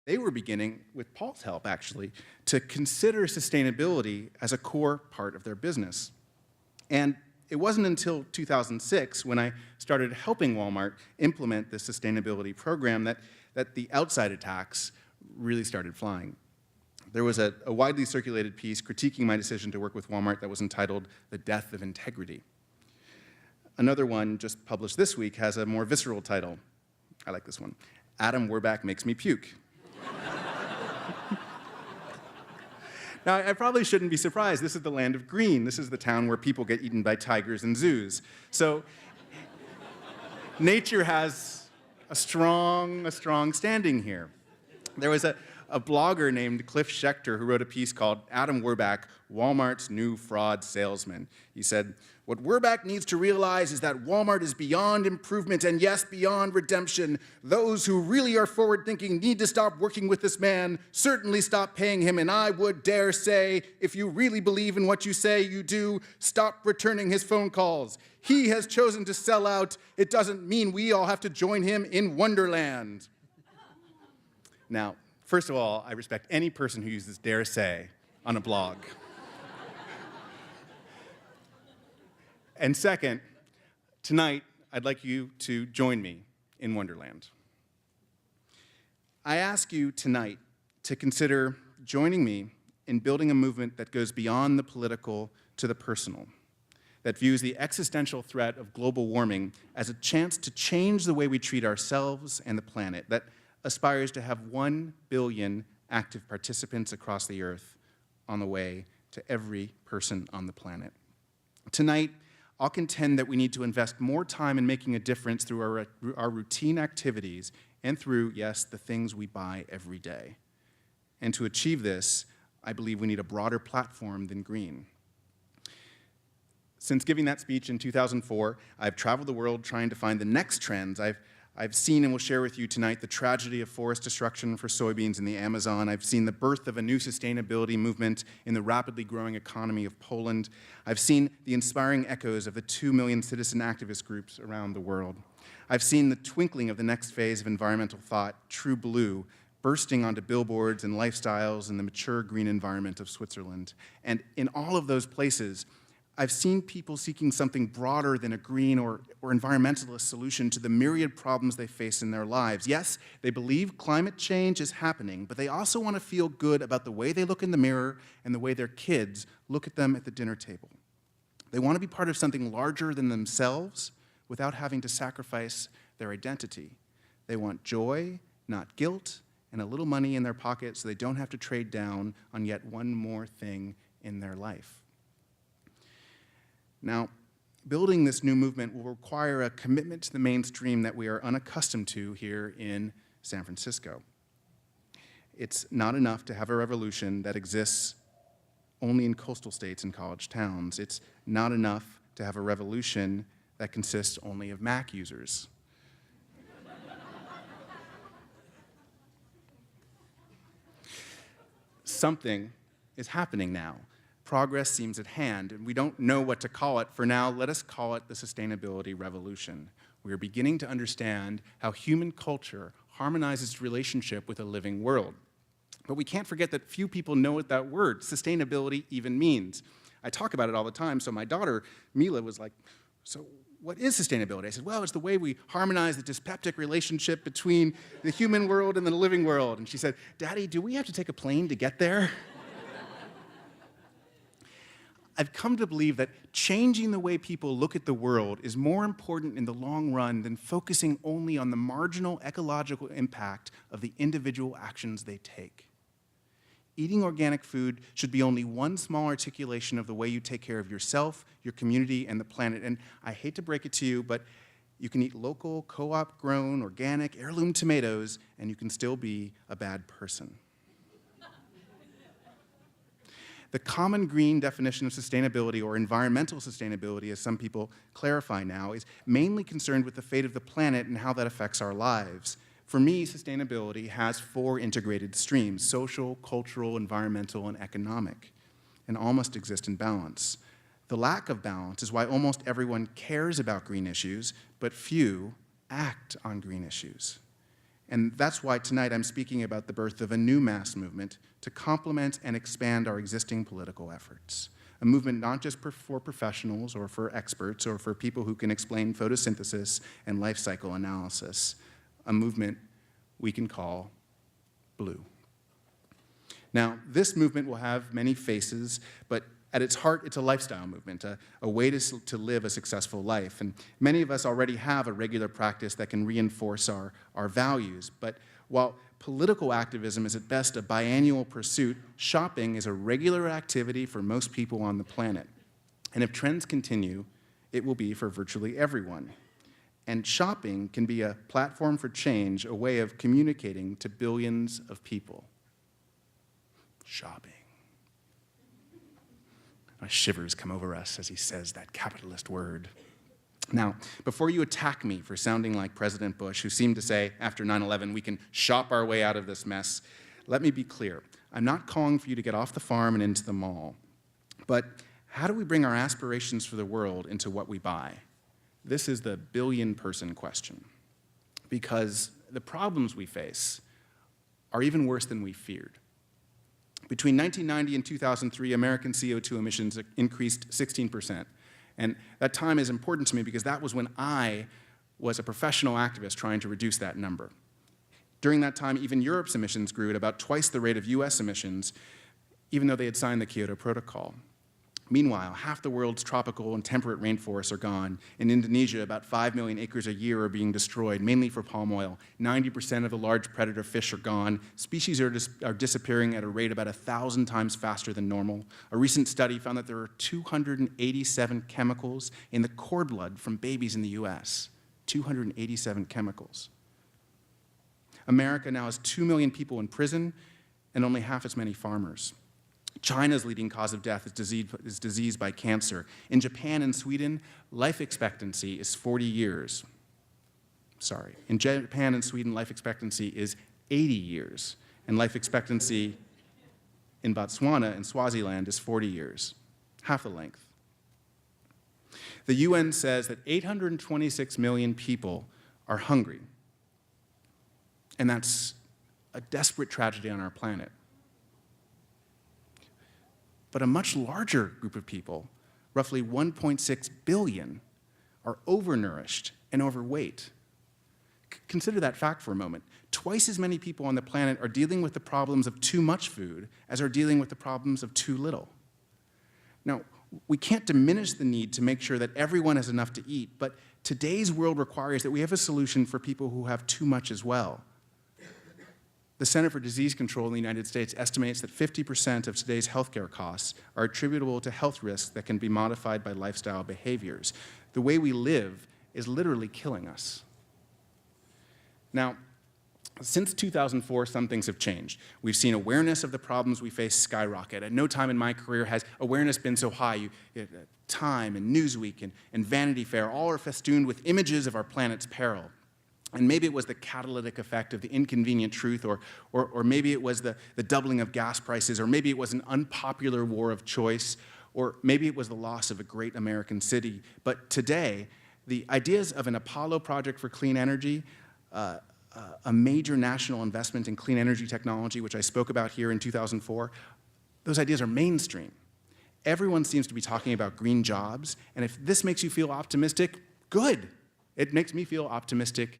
they were beginning, with Paul's help actually, to consider sustainability as a core part of their business. And it wasn't until 2006 when I started helping Walmart implement this sustainability program that the outside attacks really started flying. There was a widely circulated piece critiquing my decision to work with Walmart that was entitled "The Death of Integrity." Another one, just published this week, has a more visceral title. I like this one. "Adam Werbach Makes Me Puke." Now, I probably shouldn't be surprised. This is the land of green. This is the town where people get eaten by tigers and zoos. So nature has a strong standing here. There was a blogger named Cliff Schechter who wrote a piece called "Adam Werbach, Walmart's New Fraud Salesman." He said, "What Werbach needs to realize is that Walmart is beyond improvement and, yes, beyond redemption. Those who really are forward-thinking need to stop working with this man, certainly stop paying him, and I would dare say, if you really believe in what you say you do, stop returning his phone calls. He has chosen to sell out. It doesn't mean we all have to join him in Wonderland." Now, first of all, I respect any person who uses "dare say" on a blog. And second, tonight, I'd like you to join me in Wonderland. I ask you tonight to consider joining me in building a movement that goes beyond the political to the personal, that views the existential threat of global warming as a chance to change the way we treat ourselves and the planet, that aspires to have 1 billion active participants across the earth on the way to every person on the planet. Tonight, I'll contend that we need to invest more time in making a difference through our routine activities and through, yes, the things we buy every day. And to achieve this, I believe we need a broader platform than green. Since giving that speech in 2004, I've traveled the world trying to find the next trends. I've seen and will share with you tonight the tragedy of forest destruction for soybeans in the Amazon. I've seen the birth of a new sustainability movement in the rapidly growing economy of Poland. I've seen the inspiring echoes of the 2 million citizen activist groups around the world. I've seen the twinkling of the next phase of environmental thought, True Blue, bursting onto billboards and lifestyles in the mature green environment of Switzerland. And in all of those places, I've seen people seeking something broader than a green or environmentalist solution to the myriad problems they face in their lives. Yes, they believe climate change is happening, but they also want to feel good about the way they look in the mirror and the way their kids look at them at the dinner table. They want to be part of something larger than themselves without having to sacrifice their identity. They want joy, not guilt, and a little money in their pocket so they don't have to trade down on yet one more thing in their life. Now, building this new movement will require a commitment to the mainstream that we are unaccustomed to here in San Francisco. It's not enough to have a revolution that exists only in coastal states and college towns. It's not enough to have a revolution that consists only of Mac users. Something is happening now. Progress seems at hand, and we don't know what to call it. For now, let us call it the sustainability revolution. We are beginning to understand how human culture harmonizes its relationship with a living world. But we can't forget that few people know what that word, sustainability, even means. I talk about it all the time, so my daughter, Mila, was like, "So what is sustainability?" I said, "Well, it's the way we harmonize the dyspeptic relationship between the human world and the living world." And she said, "Daddy, do we have to take a plane to get there?" I've come to believe that changing the way people look at the world is more important in the long run than focusing only on the marginal ecological impact of the individual actions they take. Eating organic food should be only one small articulation of the way you take care of yourself, your community, and the planet. And I hate to break it to you, but you can eat local, co-op grown, organic, heirloom tomatoes, and you can still be a bad person. The common green definition of sustainability, or environmental sustainability, as some people clarify now, is mainly concerned with the fate of the planet and how that affects our lives. For me, sustainability has 4 integrated streams: social, cultural, environmental, and economic, and all must exist in balance. The lack of balance is why almost everyone cares about green issues, but few act on green issues. And that's why tonight I'm speaking about the birth of a new mass movement to complement and expand our existing political efforts. A movement not just for professionals or for experts or for people who can explain photosynthesis and life cycle analysis. A movement we can call blue. Now, this movement will have many faces, but at its heart, it's a lifestyle movement, a way to live a successful life. And many of us already have a regular practice that can reinforce our values. But while political activism is at best a biannual pursuit, shopping is a regular activity for most people on the planet. And if trends continue, it will be for virtually everyone. And shopping can be a platform for change, a way of communicating to billions of people. Shopping. Shivers come over us as he says that capitalist word. Now, before you attack me for sounding like President Bush, who seemed to say after 9/11, we can shop our way out of this mess, let me be clear. I'm not calling for you to get off the farm and into the mall. But how do we bring our aspirations for the world into what we buy? This is the billion-person question. Because the problems we face are even worse than we feared. Between 1990 and 2003, American CO2 emissions increased 16%. And that time is important to me because that was when I was a professional activist trying to reduce that number. During that time, even Europe's emissions grew at about twice the rate of US emissions, even though they had signed the Kyoto Protocol. Meanwhile, half the world's tropical and temperate rainforests are gone. In Indonesia, about 5 million acres a year are being destroyed, mainly for palm oil. 90% of the large predator fish are gone. Species are disappearing at a rate about 1,000 times faster than normal. A recent study found that there are 287 chemicals in the cord blood from babies in the US. 287 chemicals. America now has 2 million people in prison and only half as many farmers. China's leading cause of death is disease by cancer. In Japan and Sweden, life expectancy is 40 years. Sorry. In Japan and Sweden, life expectancy is 80 years. And life expectancy in Botswana and Swaziland is 40 years, half the length. The UN says that 826 million people are hungry. And that's a desperate tragedy on our planet. But a much larger group of people, roughly 1.6 billion, are overnourished and overweight. Consider that fact for a moment. Twice as many people on the planet are dealing with the problems of too much food as are dealing with the problems of too little. Now, we can't diminish the need to make sure that everyone has enough to eat, but today's world requires that we have a solution for people who have too much as well. The Center for Disease Control in the United States estimates that 50% of today's healthcare costs are attributable to health risks that can be modified by lifestyle behaviors. The way we live is literally killing us. Now, since 2004, some things have changed. We've seen awareness of the problems we face skyrocket. At no time in my career has awareness been so high. Time and Newsweek and Vanity Fair all are festooned with images of our planet's peril. And maybe it was the catalytic effect of the inconvenient truth, or maybe it was the doubling of gas prices, or maybe it was an unpopular war of choice, or maybe it was the loss of a great American city. But today, the ideas of an Apollo project for clean energy, a major national investment in clean energy technology, which I spoke about here in 2004, those ideas are mainstream. Everyone seems to be talking about green jobs, and if this makes you feel optimistic, good. It makes me feel optimistic